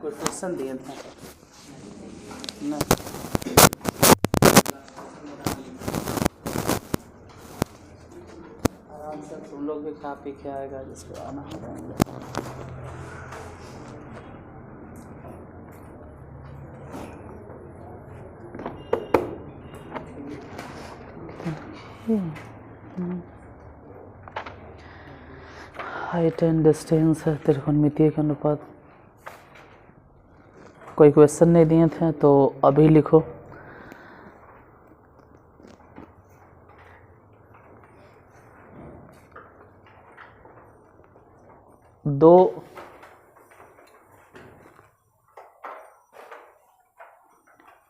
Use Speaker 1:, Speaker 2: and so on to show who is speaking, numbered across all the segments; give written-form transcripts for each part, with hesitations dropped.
Speaker 1: कोई क्वेश्चन दिए थे ना? आराम से तुम लोग भी खा पी के आएगा जिसको आना हाइट एंड डिस्टेंस है त्रिकोणमितीय के अनुपात। कोई क्वेश्चन नहीं दिए थे तो अभी लिखो। दो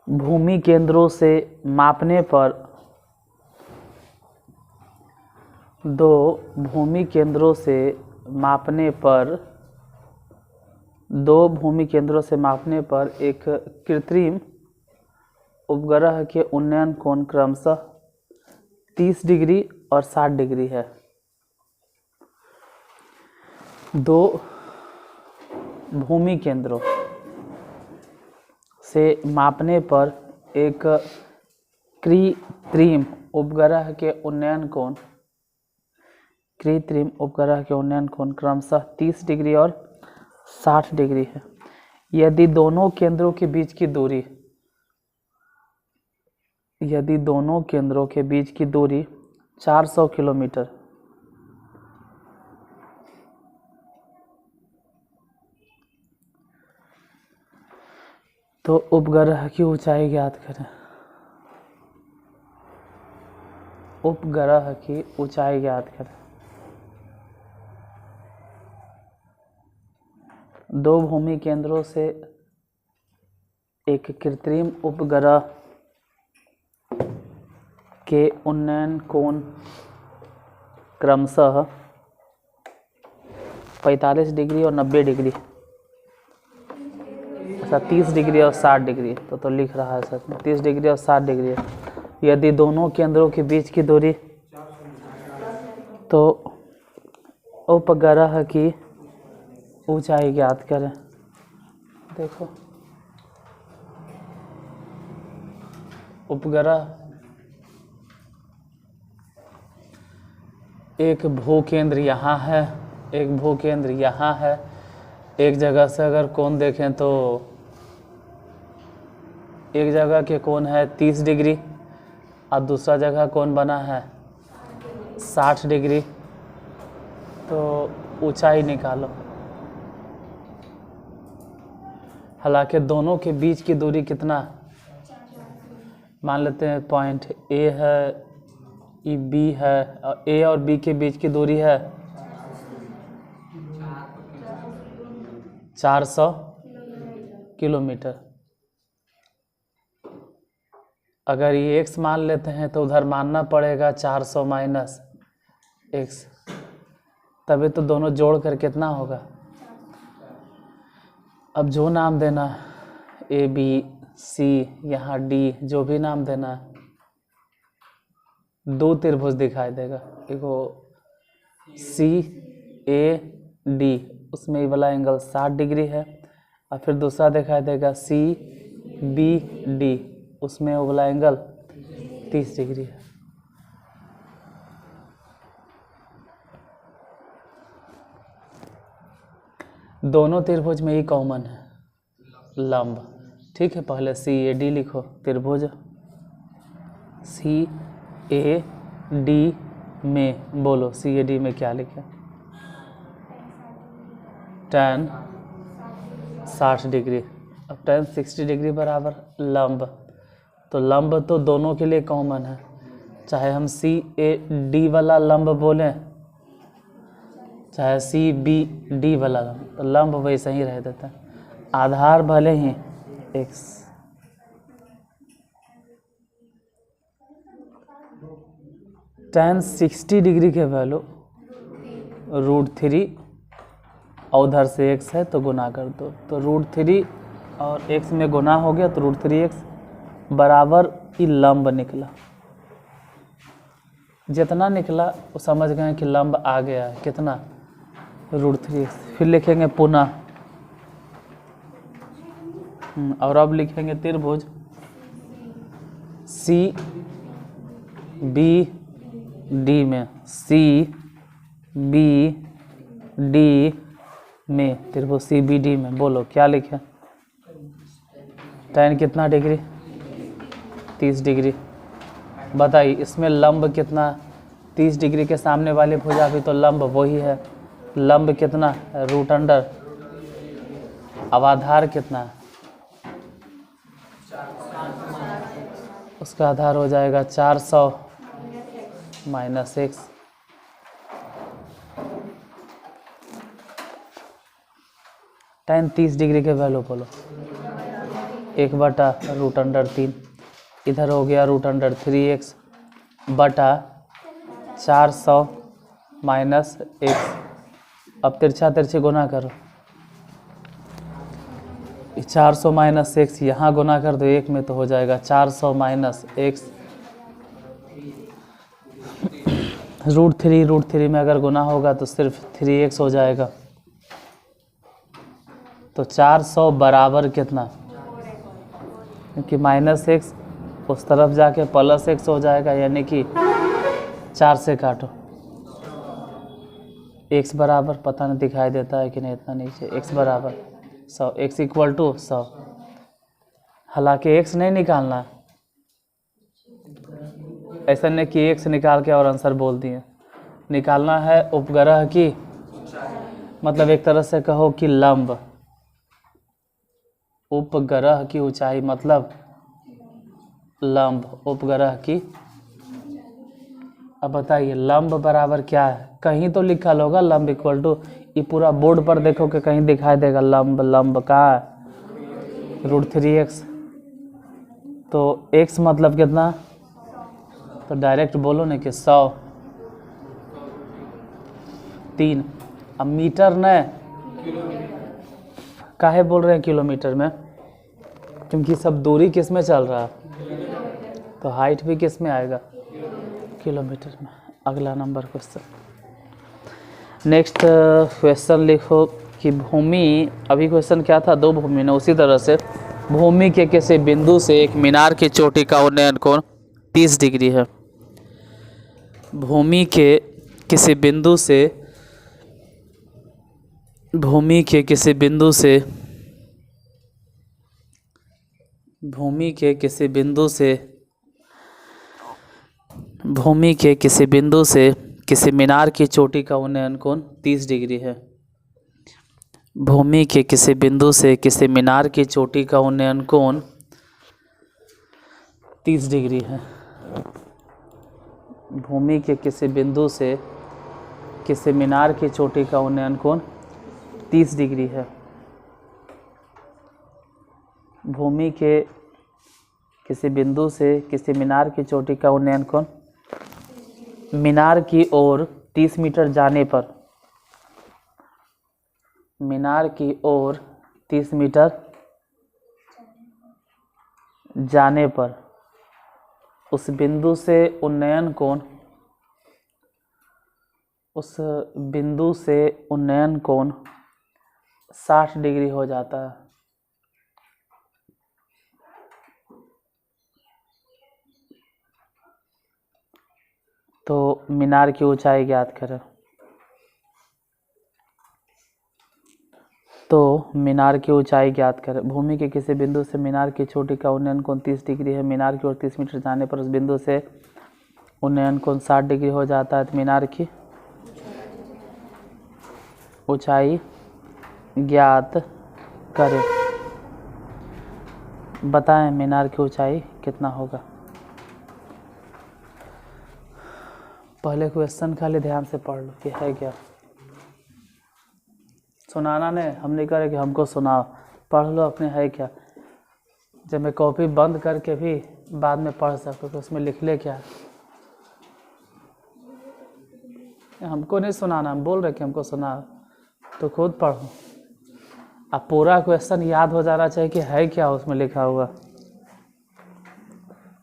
Speaker 1: भूमि केंद्रों से मापने पर एक कृत्रिम उपग्रह के उन्नयन कोण क्रमशः 30 डिग्री और 60 डिग्री है। दो भूमि केंद्रों से मापने पर एक कृत्रिम उपग्रह के उन्नयन कोण क्रमशः 30 डिग्री और 60 डिग्री है। यदि दोनों केंद्रों के बीच की दूरी 400 किलोमीटर तो उपग्रह की ऊंचाई ज्ञात करें। दो भूमि केंद्रों से एक कृत्रिम उपग्रह के उन्नयन कोण क्रमशः 45 डिग्री और 90 डिग्री, 30 डिग्री और 60 डिग्री तो लिख रहा है सर 30 डिग्री और 60 डिग्री। यदि दोनों केंद्रों के बीच की दूरी तो उपग्रह की ऊंचाई ज्ञात करें। देखो उपग्रह एक भूकेंद्र यहाँ है, एक भूकेंद्र यहाँ है। एक जगह से अगर कोण देखें तो एक जगह के कोण है 30 डिग्री और दूसरा जगह कोण बना है 60 डिग्री, तो ऊंचाई निकालो। हालांकि दोनों के बीच की दूरी कितना, मान लेते हैं पॉइंट ए है, ये बी है, और ए और बी के बीच की दूरी है 400 किलोमीटर। अगर ये x मान लेते हैं तो उधर मानना पड़ेगा 400 माइनस x, तभी तो दोनों जोड़ कर कितना होगा। अब जो नाम देना ए बी सी यहाँ डी, जो भी नाम देना, दो त्रिभुज दिखाई देगा। देखो सी ए डी, उसमें ये वाला एंगल 60 डिग्री है, और फिर दूसरा दिखाई देगा सी बी डी, उसमें वो वाला एंगल 30 डिग्री है। दोनों त्रिभुज में ही कॉमन है लंब। ठीक है, पहले सी ए डी लिखो, त्रिभुज सी ए डी में, बोलो सी ए डी में क्या लिखा, tan 60 डिग्री। अब tan 60 डिग्री बराबर लंब, तो लंब तो दोनों के लिए कॉमन है, चाहे हम सी ए डी वाला लंब बोलें चाहे सी बी डी वाला लंब, तो लंब वैसे ही रह देता है। आधार भले ही x, tan 60 डिग्री के वैल्यू √3 और उधर से x है तो गुना कर दो, तो √3 और x में गुना हो गया तो √3x बराबर ही लंब निकला। जितना निकला वो समझ गए कि लंब आ गया है, कितना √3x। फिर लिखेंगे पुनः और अब लिखेंगे त्रिभुज सी बी डी में, सी बी डी में, त्रिभुज सी बी डी में। बोलो क्या लिखें? tan कितना डिग्री? 30 डिग्री। बताइए इसमें लंब कितना? 30 डिग्री के सामने वाली भुजा भी तो लंब वही है। लंब कितना? Root under. अब आधार कितना है? उसका आधार हो जाएगा 400 माइनस एक्स। tan 30 डिग्री के वैल्यू बोलो। 1/√3। इधर हो गया √3x बटा 400 माइनस एक्स। अब तिरछा तिरछे गुना करो। 400 माइनस एक्स यहाँ गुना कर दो एक में तो हो जाएगा 400 माइनस एक्स। √3 में अगर गुना होगा तो सिर्फ 3x हो जाएगा। तो 400 बराबर कितना? क्योंकि माइनस एक्स उस तरफ जाके प्लस एक्स हो जाएगा, यानी कि 4 से काटो। x बराबर पता नहीं दिखाई देता है कि नहीं, इतना नीचे। x बराबर 100, x इक्वल टू 100। हालांकि x नहीं निकालना, ऐसा नहीं कि x निकाल के और आंसर बोल दिए। निकालना है उपग्रह की, मतलब एक तरह से कहो कि लंब, उपग्रह की ऊंचाई मतलब लंब उपग्रह की। अब बताइए लंब बराबर क्या है? कहीं तो लिखा होगा लंब इक्वल टू, ये पूरा बोर्ड पर देखो कि कहीं दिखाई देगा लंब। लंब कहाँ है? √3x। तो x मतलब कितना? तो डायरेक्ट बोलो ना कि 100। 3। अब मीटर न काहे बोल रहे हैं किलोमीटर में? क्योंकि सब दूरी किस में चल रहा है, तो हाइट भी किस में आएगा? किलोमीटर में। अगला नंबर क्वेश्चन। नेक्स्ट क्वेश्चन लिखो कि भूमि, अभी क्वेश्चन क्या था? दो भूमि ने, उसी तरह से भूमि के किसी बिंदु से एक मीनार की चोटी का उन्नयन कोण 30 डिग्री है। भूमि के किसी बिंदु से, भूमि के किसी बिंदु से, भूमि के किसी बिंदु से, भूमि के किसी बिंदु से किसी मीनार की चोटी का उन्नयन कोण 30 डिग्री है। भूमि के किसी बिंदु से किसी मीनार की चोटी का उन्नयन कोण 30 डिग्री है। भूमि के किसी बिंदु से किसी मीनार की चोटी का उन्नयन कोण 30 डिग्री है। भूमि के किसी बिंदु से किसी मीनार की चोटी का उन्नयन कोण, मीनार की ओर 30 मीटर जाने पर, मीनार की ओर 30 मीटर जाने पर उस बिंदु से उन्नयन कोण, उस बिंदु से उन्नयन कोण 60 डिग्री हो जाता है। तो मीनार की ऊंचाई ज्ञात करें। तो मीनार की ऊंचाई ज्ञात करें। भूमि के किसी बिंदु से मीनार की चोटी का उन्नयन कोण 30 डिग्री है। मीनार की ओर 30 मीटर जाने पर उस बिंदु से उन्नयन कोण 60 डिग्री हो जाता है। तो मीनार की ऊंचाई ज्ञात करें। बताएं मीनार की ऊंचाई कितना होगा। पहले क्वेश्चन खाली ध्यान से पढ़ लो कि है क्या। सुनाना नहीं, हम नहीं करें कि हमको सुनाओ, पढ़ लो अपने है क्या। जब मैं कॉपी बंद करके भी बाद में पढ़ सकूँ तो उसमें लिख ले क्या। हमको नहीं सुनाना, हम बोल रहे कि हमको सुना, तो खुद पढ़ो। अब पूरा क्वेश्चन याद हो जाना चाहिए कि है क्या उसमें लिखा हुआ।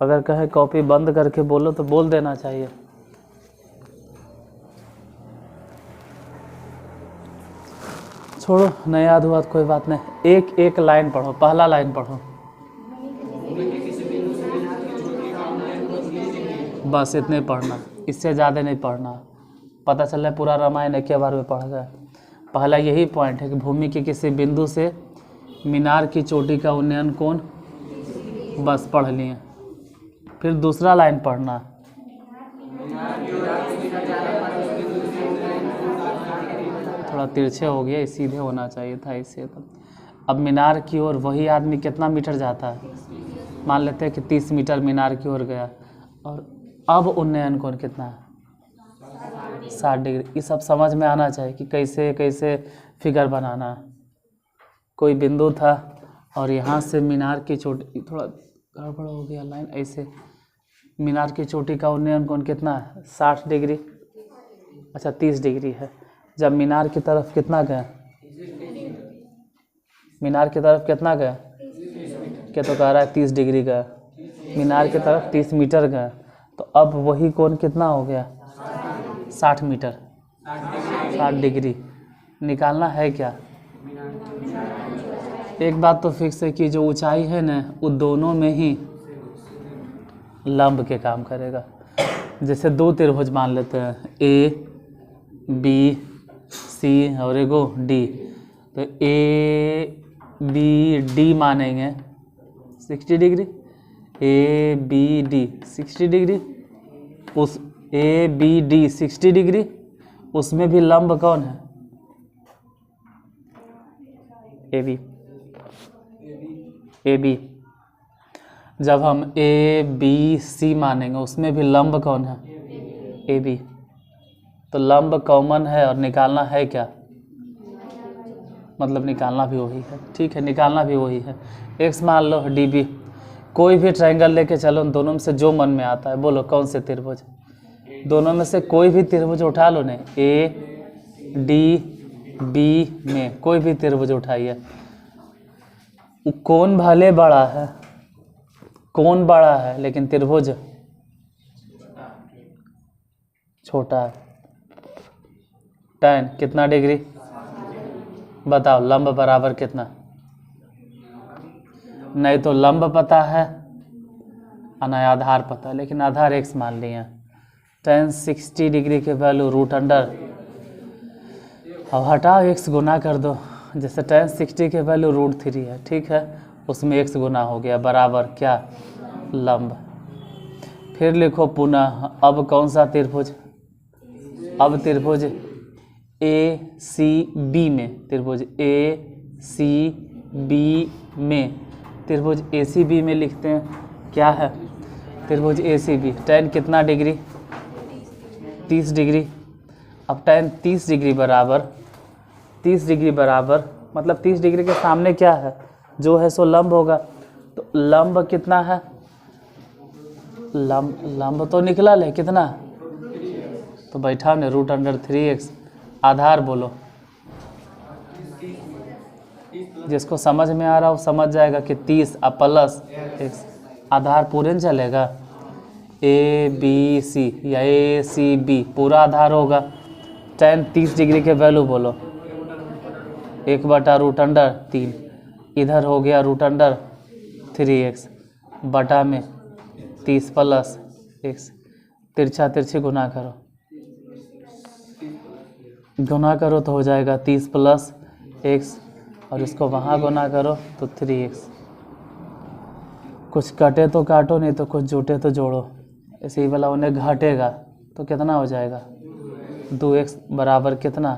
Speaker 1: अगर कहे कॉपी बंद करके बोलो तो बोल देना चाहिए। छोड़ो, नहीं याद हुआ तो कोई बात नहीं। एक एक लाइन पढ़ो, पहला लाइन पढ़ो, बस इतने पढ़ना, इससे ज़्यादा नहीं पढ़ना। पता चल रहा है पूरा रामायण एक बार में पढ़ गए। पहला यही पॉइंट है कि भूमि के किसी बिंदु से मीनार की चोटी का उन्नयन कोण, बस पढ़ लिए। फिर दूसरा लाइन पढ़ना, थोड़ा तिरछे हो गया, सीधे होना चाहिए था इसे। तो अब मीनार की ओर वही आदमी कितना मीटर जाता है, मान लेते हैं कि 30 मीटर मीनार की ओर गया, और अब उन्नयन कोण कितना है, 60 डिग्री। ये सब समझ में आना चाहिए कि कैसे कैसे फिगर बनाना है। कोई बिंदु था और यहाँ से मीनार की चोटी, थोड़ा गड़बड़ हो गया लाइन, ऐसे मीनार की चोटी का उन्नयन कोण कितना है, 60 डिग्री, अच्छा 30 डिग्री है। जब मीनार की तरफ कितना गए, मीनार की तरफ कितना गए, क्या तो कह रहा है 30 डिग्री गए, मीनार की तरफ 30 मीटर गए, तो अब वही कोण कितना हो गया, 60 मीटर, 60 डिग्री निकालना है क्या। एक बात तो फिक्स है कि जो ऊंचाई है ना, वो दोनों में ही लंब के काम करेगा। जैसे दो त्रिभुज मान लेते हैं, ए बी सी और एगो डी, तो ए बी डी मानेंगे 60 degree, A B D 60 degree, उस ए बी डी 60 डिग्री, उसमें भी लंब कौन है, ए बी, ए बी। जब हम ए बी सी मानेंगे उसमें भी लंब कौन है, ए बी। तो लंब कॉमन है और निकालना है क्या, मतलब निकालना भी वही है, ठीक है, निकालना भी वही है। एक्स मान लो, डी बी, कोई भी ट्रायंगल लेके चलो, दोनों में से जो मन में आता है बोलो कौन से त्रिभुज, दोनों में से कोई भी त्रिभुज उठा लो ने, ए डी बी में कोई भी त्रिभुज उठाइए, कौन भले बड़ा है, कौन बड़ा है लेकिन त्रिभुज छोटा है। tan कितना डिग्री, बताओ लंब बराबर कितना, नहीं तो लंब पता है और नहीं आधार पता है, लेकिन आधार x मान लिया। tan 60 डिग्री के वैल्यू रूट अंडर, अब हटाओ x गुना कर दो, जैसे tan 60 के वैल्यू √3 है, ठीक है, उसमें x गुना हो गया बराबर क्या, लंब। फिर लिखो पुनः, अब कौन सा त्रिभुज, अब त्रिभुज ए सी बी में, त्रिभुज ए सी बी में, त्रिभुज ए सी बी में लिखते हैं क्या है, त्रिभुज ए सी बी। tan कितना डिग्री, 30 डिग्री। अब tan 30 डिग्री बराबर, 30 डिग्री बराबर मतलब 30 डिग्री के सामने क्या है, जो है सो लंब होगा। तो लंब कितना है, लंब तो निकला ले कितना, तो बैठा ने √3x, आधार बोलो, जिसको समझ में आ रहा हो समझ जाएगा कि 30 प्लस x, आधार पूरे न चलेगा, ए बी सी या ए सी बी पूरा आधार होगा। tan 30 डिग्री के वैल्यू बोलो, 1/√3, इधर हो गया √3x बटा में 30 प्लस x, तिरछा तिरछी गुना करो, गुना करो तो हो जाएगा 30 प्लस x, और इसको वहाँ गुना करो तो 3x। कुछ कटे तो काटो, नहीं तो कुछ जुटे तो जोड़ो, ऐसे ही वाला उन्हें घटेगा तो कितना हो जाएगा, 2x बराबर कितना,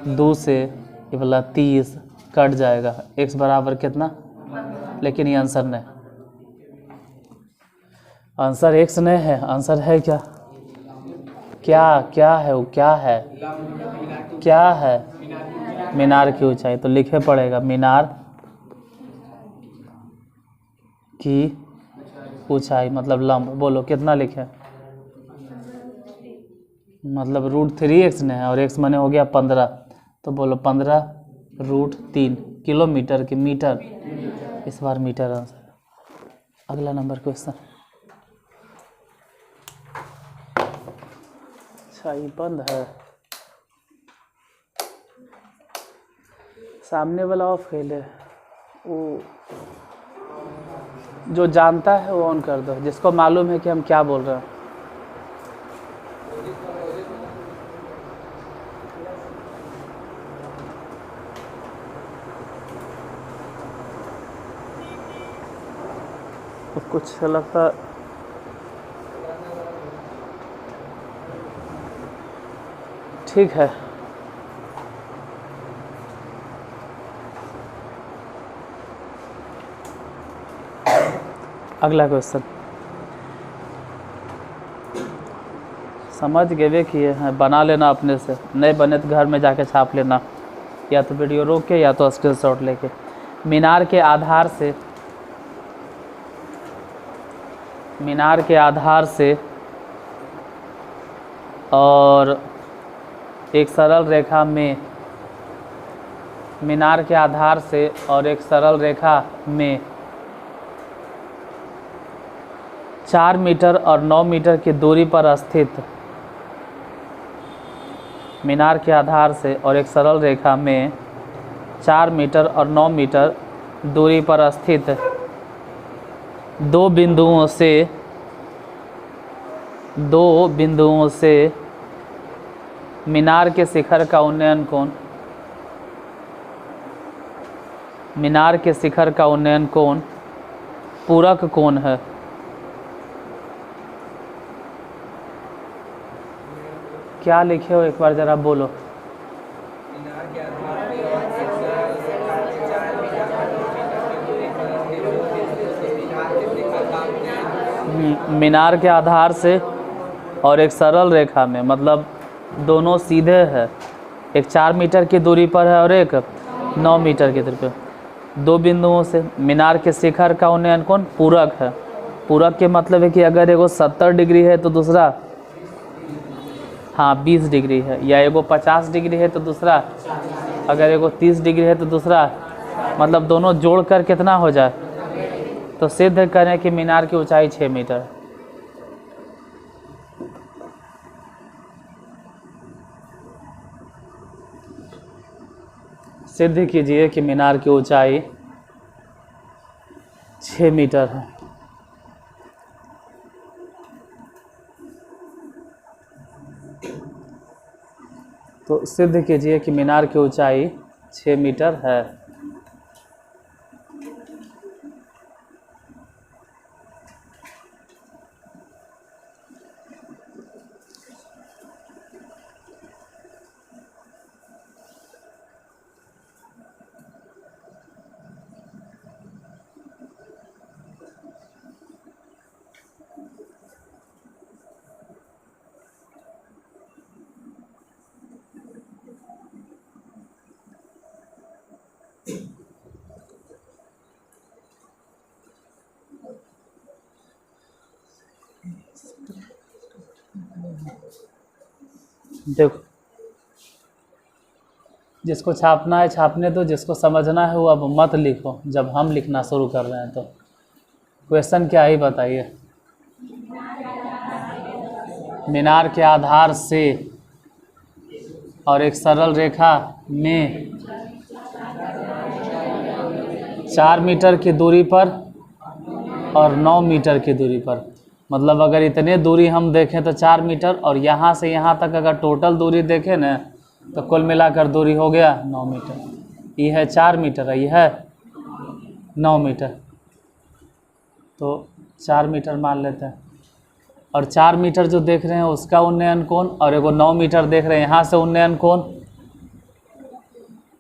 Speaker 1: 2 से ये वाला 30 कट जाएगा, x बराबर कितना, लेकिन ये आंसर नहीं, आंसर x नहीं है, आंसर है क्या, क्या है वो, क्या है मीनार की ऊंचाई। तो लिखे पड़ेगा मीनार की ऊंचाई मतलब लंब, बोलो कितना लिखे, मतलब √3x ने है और x मने हो गया 15, तो बोलो 15√3 किलोमीटर की मीटर, इस बार मीटर आंसर। अगला नंबर क्वेश्चन, अच्छा ये बंद है, सामने वाला ऑफ खेले, वो जो जानता है वो ऑन कर दो, जिसको मालूम है कि हम क्या बोल रहे हैं। तो कुछ लगता ठीक है। अगला क्वेश्चन समझ गए किए हैं, बना लेना अपने से, नहीं बने तो घर में जाके छाप लेना, या तो वीडियो रोक के या तो स्क्रीनशॉट लेके। मीनार के आधार से और एक सरल रेखा में, मीनार के आधार से और एक सरल रेखा में 4 मीटर और 9 मीटर की दूरी पर स्थित, मीनार के आधार से और एक सरल रेखा में 4 मीटर और 9 मीटर दूरी पर स्थित दो बिंदुओं से मीनार के शिखर का उन्नयन कोण, मीनार के शिखर का उन्नयन कोण पूरक कोण है। क्या लिखे हो एक बार जरा बोलो। मीनार के आधार से और एक सरल रेखा में, मतलब दोनों सीधे है, एक 4 मीटर की दूरी पर है और एक 9 मीटर की दूरी पर, दो बिंदुओं से मीनार के शिखर का उन्नयन कोण पूरक है। पूरक के मतलब है कि अगर एगो 70 डिग्री है तो दूसरा 20 डिग्री है, या एगो 50 डिग्री है तो दूसरा, अगर एगो 30 डिग्री है तो दूसरा, मतलब दोनों जोड़कर कितना हो जाए, तो सिद्ध करें कि मीनार की ऊंचाई 6 मीटर है। सिद्ध कीजिए कि मीनार की ऊंचाई 6 मीटर है। तो सिद्ध कीजिए कि मीनार की ऊंचाई 6 मीटर है। देखो, जिसको छापना है छापने दो, जिसको समझना है वो अब मत लिखो, जब हम लिखना शुरू कर रहे हैं तो। क्वेश्चन क्या ही बताइए। मीनार के आधार से और एक सरल रेखा में 4 मीटर की दूरी पर और 9 मीटर की दूरी पर, मतलब अगर इतने दूरी हम देखें तो 4 मीटर, और यहाँ से यहाँ तक अगर टोटल दूरी देखें ना तो कुल मिलाकर दूरी हो गया 9 मीटर। ये है 4 मीटर है, ये है 9 मीटर, तो 4 मीटर मान लेते हैं। और 4 मीटर जो देख रहे हैं उसका उन्नयन कोण, और एगो 9 मीटर देख रहे हैं यहाँ से उन्नयन कोण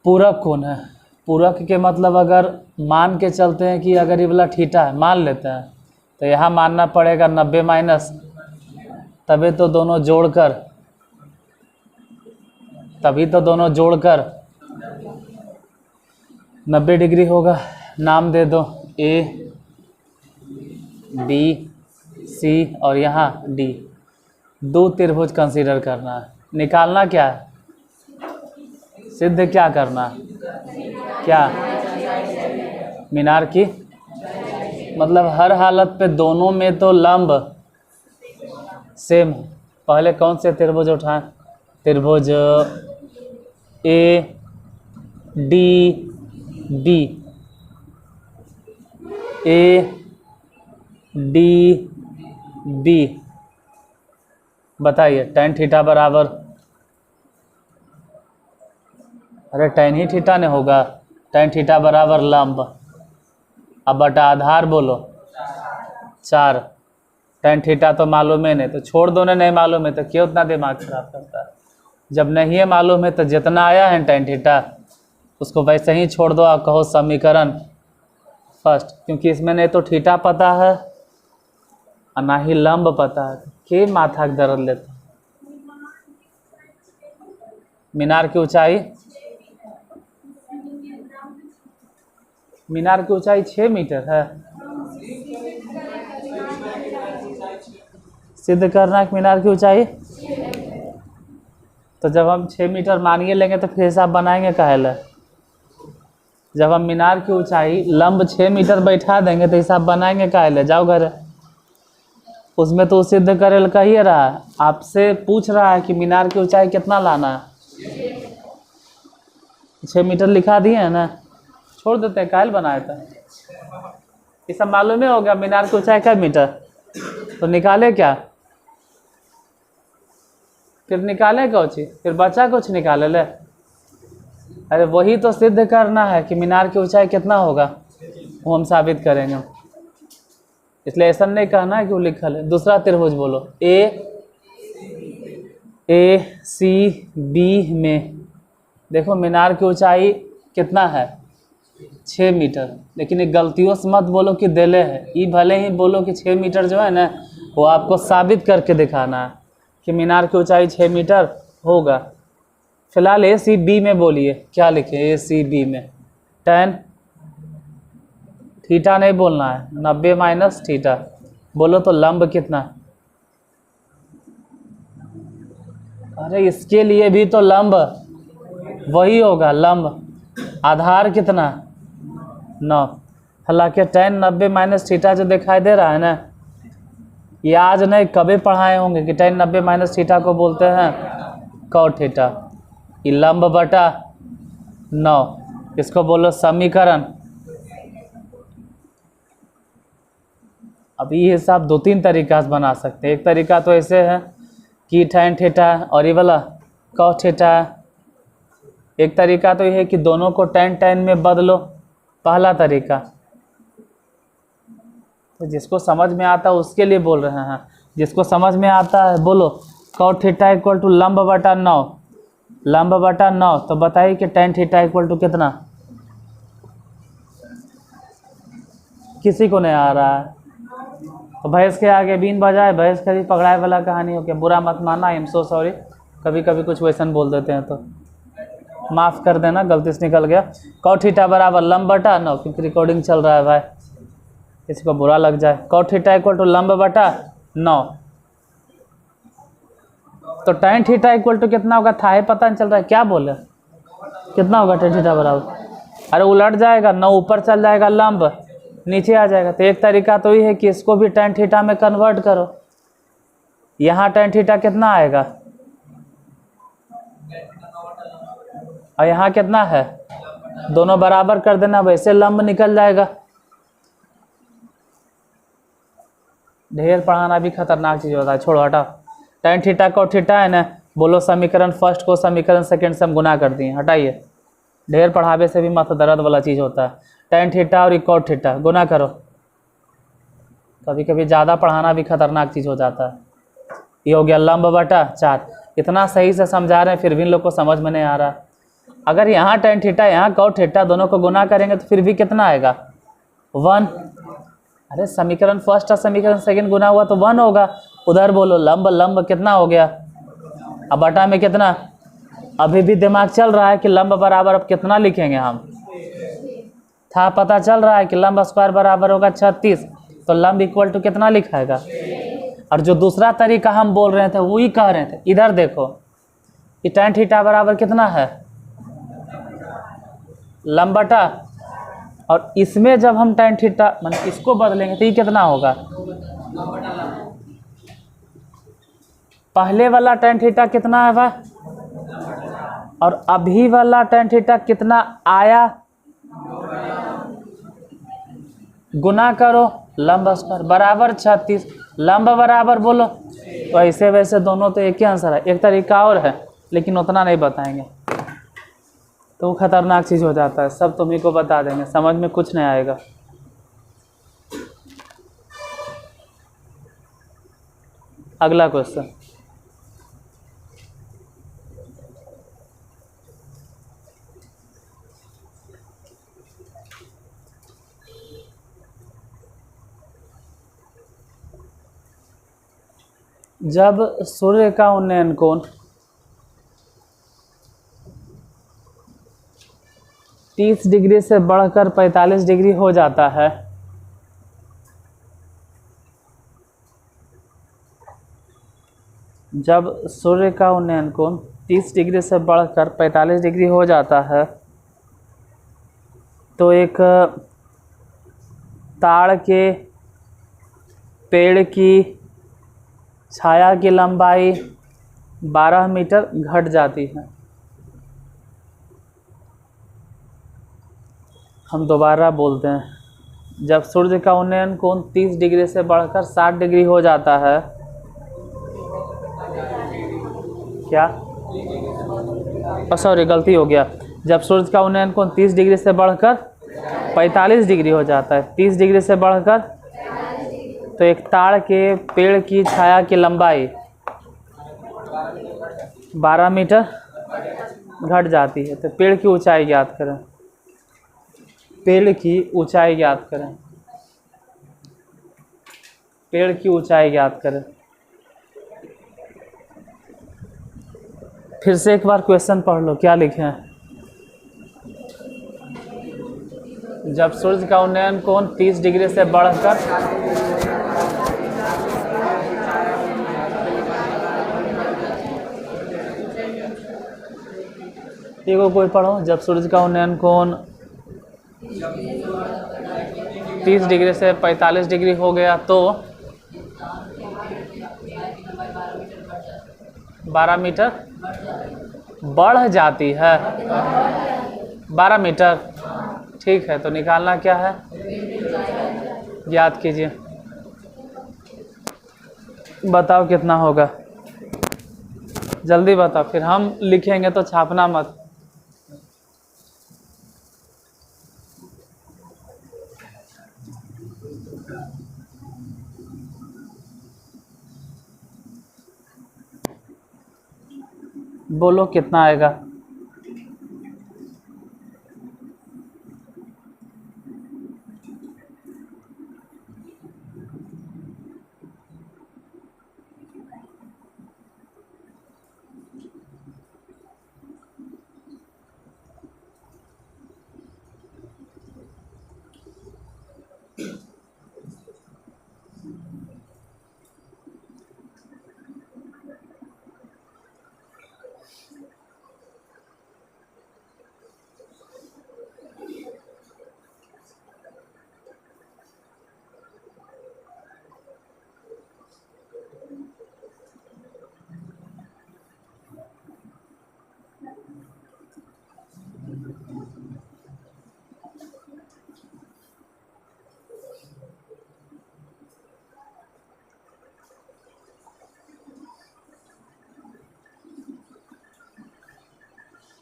Speaker 1: पूरक कोण है। पूरक के मतलब अगर मान के चलते हैं कि अगर ये वाला थीटा है, मान लेते हैं, तो यहाँ मानना पड़ेगा 90 माइनस, तभी तो दोनों जोड़कर 90 डिग्री होगा। नाम दे दो ए बी सी और यहाँ डी। दो त्रिभुज कंसीडर करना है, निकालना क्या है, सिद्ध क्या करना है, क्या मीनार की, मतलब हर हालत पे दोनों में तो लंब सेम। पहले कौन से त्रिभुज उठाएं, त्रिभुज A D B, A D B. बताइए tan थीटा बराबर, अरे tan ही थीटा ने होगा, tan थीटा बराबर लंब, अब बटा आधार बोलो 4। tan थीटा तो मालूम है नहीं, तो छोड़ दो ना, नहीं मालूम है तो क्यों उतना दिमाग खराब करता है। जब नहीं है मालूम है तो जितना आया है tan थीटा उसको वैसे ही छोड़ दो, आप कहो समीकरण फर्स्ट, क्योंकि इसमें नहीं तो थीटा पता है और ना ही लंब पता है, के माथा का दर्द लेता। मीनार की ऊंचाई, मीनार की ऊंचाई 6 मीटर है। सिद्ध करना है मीनार की ऊंचाई, तो जब हम 6 मीटर मानिए लेंगे तो फिर हिसाब बनाएंगे काहे ला। जब हम मीनार की ऊंचाई लंब 6 मीटर बैठा देंगे तो हिसाब बनाएंगे काहे ला। जाओ घर, उसमें तो सिद्ध करे कह ही रहा है, आपसे पूछ रहा है कि मीनार की ऊंचाई कितना लाना है। 6 मीटर लिखा दिए है ना, छोड़ देते हैं, काहे बनाया था। ये सब मालूम ही हो गया मीनार की ऊंचाई क्या मीटर, तो निकाले क्या, फिर निकाले कुछ, फिर बचा कुछ निकाले ले। अरे वही तो सिद्ध करना है कि मीनार की ऊंचाई कितना होगा, वो हम साबित करेंगे। इसलिए ऐसा नहीं कहना है कि वो लिखल है। दूसरा त्रिभुज बोलो, ए सी बी में देखो मीनार की ऊंचाई कितना है 6 मीटर, लेकिन एक गलतियों से मत बोलो कि देले है, ये भले ही बोलो कि 6 मीटर जो है ना वो आपको साबित करके दिखाना है कि मीनार की ऊंचाई 6 मीटर होगा। फिलहाल ए सी बी में बोलिए, क्या लिखे ए सी बी में, tan थीटा नहीं बोलना है, 90 माइनस थीटा बोलो तो लंब कितना। अरे इसके लिए भी तो लंब वही होगा, लंब आधार कितना 9। हालांकि tan 90 माइनस थीटा जो दिखाई दे रहा है ना, ये आज नहीं कभी पढ़ाए होंगे कि tan 90 माइनस थीटा को बोलते हैं cot थीटा। ये लंब बटा 9, इसको बोलो समीकरण। अब ये हिसाब 2-3 तरीका से बना सकते हैं। एक तरीका तो ऐसे है कि tan थीटा और ये वाला cot थीटा। एक तरीका तो ये है कि दोनों को tan में बदलो, पहला तरीका। तो जिसको समझ में आता है उसके लिए बोल रहे हैं, जिसको समझ में आता है बोलो cot थीटा इक्वल टू लंब बटा 9, लंब बटा 9। तो बताइए कि tan थीटा इक्वल टू कितना, किसी को नहीं आ रहा है तो भैंस के आगे बीन बजाए, भैंस कभी पकड़ाए वाला कहानी हो गया। बुरा मत माना, आई एम सो सॉरी, कभी कभी कुछ वैसन बोल देते हैं तो माफ़ कर देना, गलती से निकल गया। cot थीटा बराबर लंब बटा 9, क्योंकि रिकॉर्डिंग चल रहा है भाई, किसी को बुरा लग जाए। cot थीटा इक्वल टू लंब बटा 9, तो tan थीटा इक्वल टू कितना होगा था, पता नहीं चल रहा है, क्या बोले कितना होगा tan थीटा बराबर। अरे उलट जाएगा, 9 ऊपर चल जाएगा, लंब नीचे आ जाएगा। तो एक तरीका तो ये है कि इसको भी tan थीटा में कन्वर्ट करो। यहाँ tan थीटा कितना आएगा और यहाँ कितना है, दोनों बराबर कर देना, वैसे लंब निकल जाएगा। ढेर पढ़ाना भी खतरनाक चीज़ होता है, छोड़ो हटाओ। tan थीटा cot थीटा है ना, बोलो समीकरण फर्स्ट को समीकरण सेकंड से हम गुना कर दिए, हटाइए। ढेर पढ़ावे से भी माथा दर्द वाला चीज़ होता है। tan थीटा और cot थीटा गुना करो, कभी कभी ज़्यादा पढ़ाना भी खतरनाक चीज़ हो जाता है। ये हो गया लंब बटा 4। इतना सही से समझा रहे हैं फिर भी इन लोग को समझ में नहीं आ रहा। अगर यहाँ tan थीटा यहाँ cot थीटा दोनों को गुना करेंगे तो फिर भी कितना आएगा 1। अरे समीकरण फर्स्ट और समीकरण सेकंड गुना हुआ तो 1 होगा। उधर बोलो लंब, लंब कितना हो गया, अब बटा में कितना, अभी भी दिमाग चल रहा है कि लंब बराबर अब कितना लिखेंगे हम, था पता चल रहा है कि लंब स्क्वायर बराबर होगा 36, तो लंब इक्वल टू कितना लिखाएगा। और जो दूसरा तरीका हम बोल रहे थे वही कह रहे थे, इधर देखो कि tan थीटा बराबर कितना है लंब बटा, और इसमें जब हम tan थीटा मतलब इसको बदलेंगे तो ये कितना होगा, पहले वाला tan थीटा कितना है भाई और अभी वाला tan थीटा कितना आया, गुना करो लंब स्क्वायर बराबर 36, लंब बराबर बोलो। तो ऐसे वैसे दोनों तो एक ही आंसर है। एक तरीका और है लेकिन उतना नहीं बताएंगे, तो वो खतरनाक चीज़ हो जाता है। सब तुम्ही को बता देंगे, समझ में कुछ नहीं आएगा। अगला क्वेश्चन, जब सूर्य का उन्नयन कोण 30 डिग्री से बढ़कर 45 डिग्री हो जाता है, जब सूर्य का उन्नयन कोण 30 डिग्री से बढ़कर 45 डिग्री हो जाता है, तो एक ताड़ के पेड़ की छाया की लंबाई 12 मीटर घट जाती है। हम दोबारा बोलते हैं, जब सूर्य का उन्नयन कोण 30 डिग्री से बढ़कर 60 डिग्री हो जाता है, क्या सॉरी गलती हो गया, जब सूर्य का उन्नयन कोण 30 डिग्री से बढ़कर 45 डिग्री हो जाता है, 30 डिग्री से बढ़कर, तो एक ताड़ के पेड़ की छाया की लंबाई 12 मीटर घट जाती है। तो पेड़ की ऊंचाई ज्ञात करें, पेड़ की ऊंचाई ज्ञात करें, पेड़ की ऊंचाई ज्ञात करें। फिर से एक बार क्वेश्चन पढ़ लो, क्या लिखे हैं। जब सूर्य का उन्नयन कोण 30 डिग्री से बढ़कर देखो कोई पढ़ो, जब सूर्य का उन्नयन कोण 30 डिग्री से 45 डिग्री हो गया तो 12 मीटर बढ़ जाती है। 12 मीटर, ठीक है। तो निकालना क्या है, याद कीजिए, बताओ कितना होगा, जल्दी बताओ, फिर हम लिखेंगे तो छापना मत। बोलो कितना आएगा।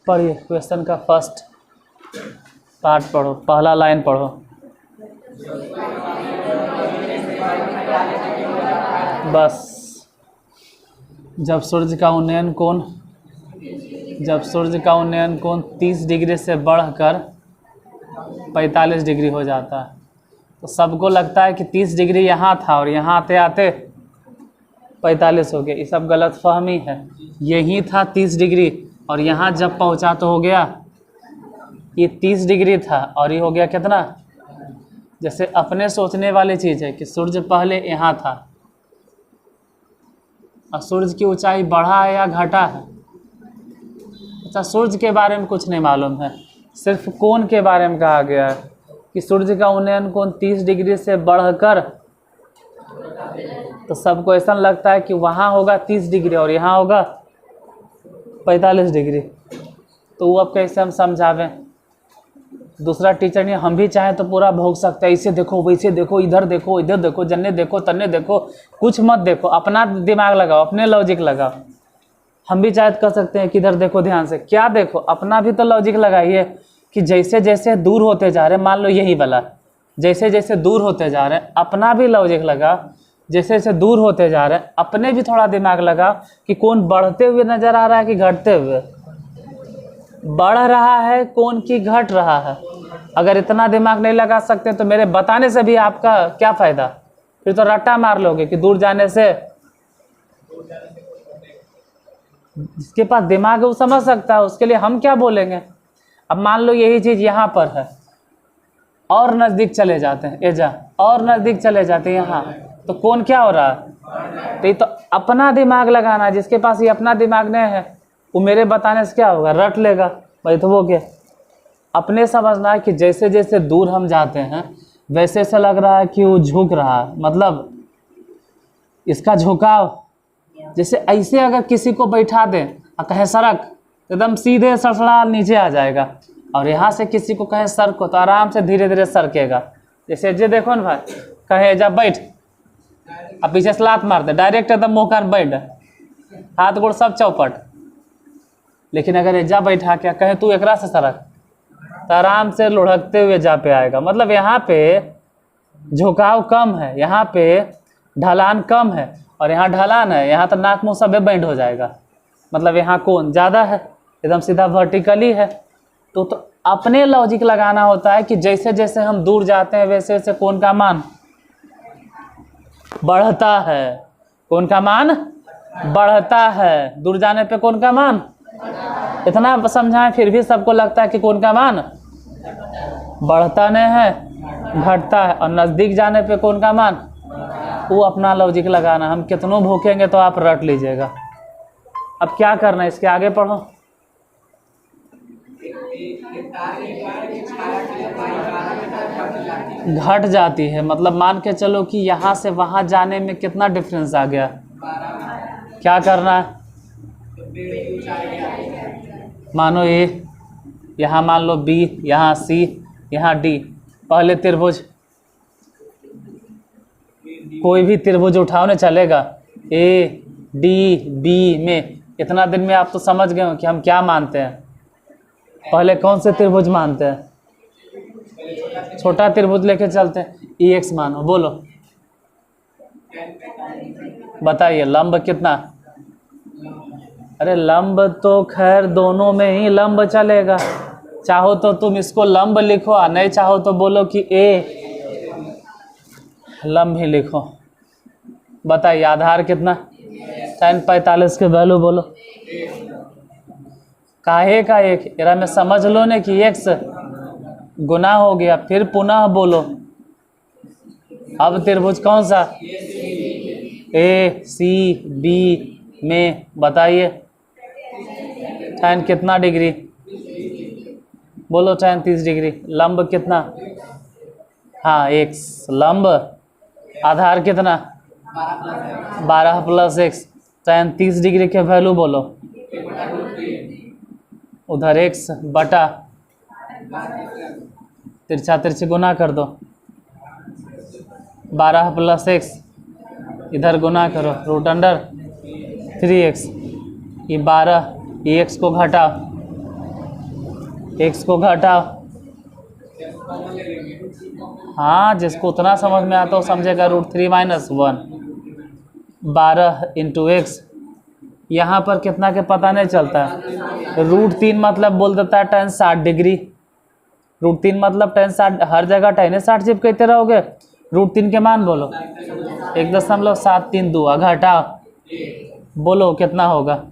Speaker 1: पढ़िए क्वेश्चन का फर्स्ट पार्ट पढ़ो, पहला लाइन पढ़ो। बस, जब सूर्य का उन्नयन कोण 30 डिग्री से बढ़कर 45 डिग्री हो जाता है, तो सबको लगता है कि 30 डिग्री यहाँ था और यहाँ आते आते 45 हो गया। ये सब गलत फहमी है। यही था 30 डिग्री और यहाँ जब पहुँचा तो हो गया ये 30 डिग्री था और ये हो गया कितना। जैसे अपने सोचने वाली चीज़ है कि सूर्य पहले यहाँ था और सूर्य की ऊंचाई बढ़ा है या घटा है। अच्छा, सूर्य के बारे में कुछ नहीं मालूम है, सिर्फ कोण के बारे में कहा गया है कि सूर्य का उन्नयन कोण 30 डिग्री से बढ़कर, तो सबको ऐसा लगता है कि वहाँ होगा 30 डिग्री और यहाँ होगा 45 डिग्री। तो वो अब कैसे हम समझावें। दूसरा टीचर नहीं, हम भी चाहें तो पूरा भोग सकते हैं, इसे देखो वैसे देखो, इधर देखो इधर देखो, जन्ने देखो तन्ने देखो, कुछ मत देखो, अपना दिमाग लगाओ, अपने लॉजिक लगाओ। हम भी चाहे कर सकते हैं कि इधर देखो ध्यान से, क्या देखो, अपना भी तो लॉजिक लगाइए कि जैसे जैसे दूर होते जा रहे हैं, मान लो यही वाला, जैसे जैसे दूर होते जा रहे हैं, अपना भी लॉजिक लगा, जैसे जैसे दूर होते जा रहे हैं अपने भी थोड़ा दिमाग लगा कि कौन बढ़ते हुए नजर आ रहा है कि घटते हुए, बढ़ रहा है कौन की घट रहा है। अगर इतना दिमाग नहीं लगा सकते तो मेरे बताने से भी आपका क्या फ़ायदा, फिर तो रट्टा मार लोगे कि दूर जाने से। जिसके पास दिमाग है वो समझ सकता है, उसके लिए हम क्या बोलेंगे। अब मान लो यही चीज़ यहाँ पर है और नज़दीक चले जाते हैं, एजा और नज़दीक चले जाते हैं यहाँ, तो कौन क्या हो रहा है। तो ये तो अपना दिमाग लगाना, जिसके पास ये अपना दिमाग नहीं है वो मेरे बताने से क्या होगा, रट लेगा भाई। तो वो क्या, अपने समझना है कि जैसे जैसे दूर हम जाते हैं वैसे ऐसा लग रहा है कि वो झुक रहा है, मतलब इसका झुकाव जैसे ऐसे अगर किसी को बैठा दें और कहें सड़क, एकदम सीधे सड़सड़ा नीचे आ जाएगा, और यहाँ से किसी को कहें सड़क को तो आराम से धीरे धीरे सरकेगा। जैसे जे देखो ना भाई, कहे जा बैठ, अब पीछे से लात मार दे, डायरेक्ट एकदम मुँह कान बैठ, हाथ गोड़ सब चौपट। लेकिन अगर एजा बैठा क्या कहे तू एकरा से सड़क, तो आराम से लुढ़कते हुए जा पे आएगा। मतलब यहाँ पे झुकाव कम है, यहाँ पे ढलान कम है, और यहाँ ढलान है, यहाँ तो नाक मुँह सब बेंड हो जाएगा। मतलब यहाँ कौन ज़्यादा है, एकदम सीधा वर्टिकली है। तो अपने लॉजिक लगाना होता है कि जैसे जैसे हम दूर जाते हैं वैसे वैसे कौन का मान बढ़ता है, कौन का मान बढ़ता है, दूर जाने पे कौन का मान। इतना समझाएं फिर भी सबको लगता है कि कौन का मान बढ़ता नहीं है घटता है, और नज़दीक जाने पे कौन का मान, वो अपना लॉजिक लगाना। हम कितनों भूखेंगे तो आप रट लीजिएगा। अब क्या करना है, इसके आगे पढ़ो। घट जाती है, मतलब मान के चलो कि यहाँ से वहाँ जाने में कितना डिफरेंस आ गया। क्या करना है, मानो ए, यहाँ मान लो बी, यहाँ सी, यहाँ डी। पहले त्रिभुज, कोई भी त्रिभुज उठाओ ना चलेगा, ए डी बी में। इतना दिन में आप तो समझ गए हो कि हम क्या मानते हैं। पहले कौन से त्रिभुज मानते हैं, छोटा त्रिभुज लेके चलते हैं, ई एक्स मानो, बोलो बताइए लंब कितना। अरे लंब तो खैर दोनों में ही लंब चलेगा, चाहो तो तुम इसको लंब लिखो, और नहीं चाहो तो बोलो कि ए लंब ही लिखो। बताइए आधार कितना, tan 45 के वैल्यू बोलो। काहे का एक, एरा में समझ लो ने कि x गुना हो गया, फिर पुनः बोलो। अब त्रिभुज कौन सा, ए सी बी में, बताइए tan कितना डिग्री, बोलो tan 30 डिग्री। लंब कितना, हाँ x लंब, आधार कितना 12 प्लस x, tan 30 डिग्री के वैल्यू बोलो। उधर x बटा तिरछा तिरछी गुना कर दो, 12 प्लस x, इधर गुना करो रूट अंडर 3x, ये 12, ये x को घटाओ, x को घटाओ। हाँ जिसको उतना समझ में आता हो समझेगा, √3 - 1, 12 इंटू एक्स। यहाँ पर कितना के पता नहीं चलता, √3 मतलब बोल देता है tan 60 डिग्री, √3 मतलब tan 60, हर जगह tan 60 चिपकते रहोगे। √3 के मान बोलो, 1.732, घटाओ, बोलो कितना होगा।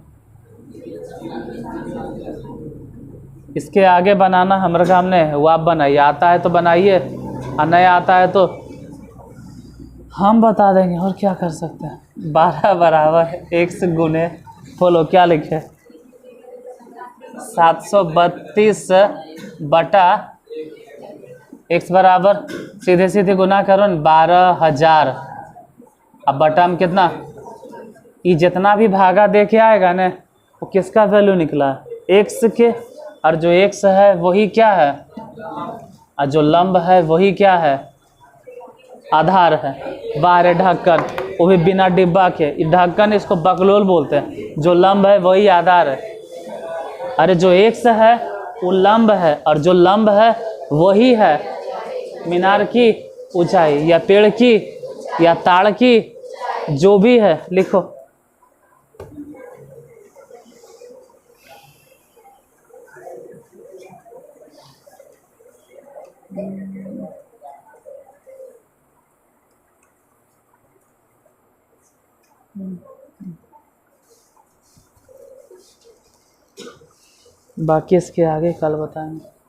Speaker 1: इसके आगे बनाना हमारे काम नहीं है, वो आप बनाइए, आता है तो बनाइए और नहीं आता है तो हम बता देंगे, और क्या कर सकते हैं। 12 बराबर x गुने, बोलो क्या लिखे, 732 बटा x बराबर, सीधे सीधे गुना करो न 12,000। अब बटा में कितना, ये जितना भी भागा दे के आएगा ना वो किसका वैल्यू निकला, x के और जो एक्स है वही क्या है, और जो लंब है वही क्या है, आधार है। बाहर ढक्कन, वो भी बिना डिब्बा के, ढक्कन इसको बकलोल बोलते हैं। जो लंब है वही आधार है। अरे जो एक्स है वो लंब है, और जो लंब है वही है मीनार की ऊंचाई, या पेड़ की, या ताड़ की, जो भी है लिखो। बाकी इसके आगे कल बताएंगे।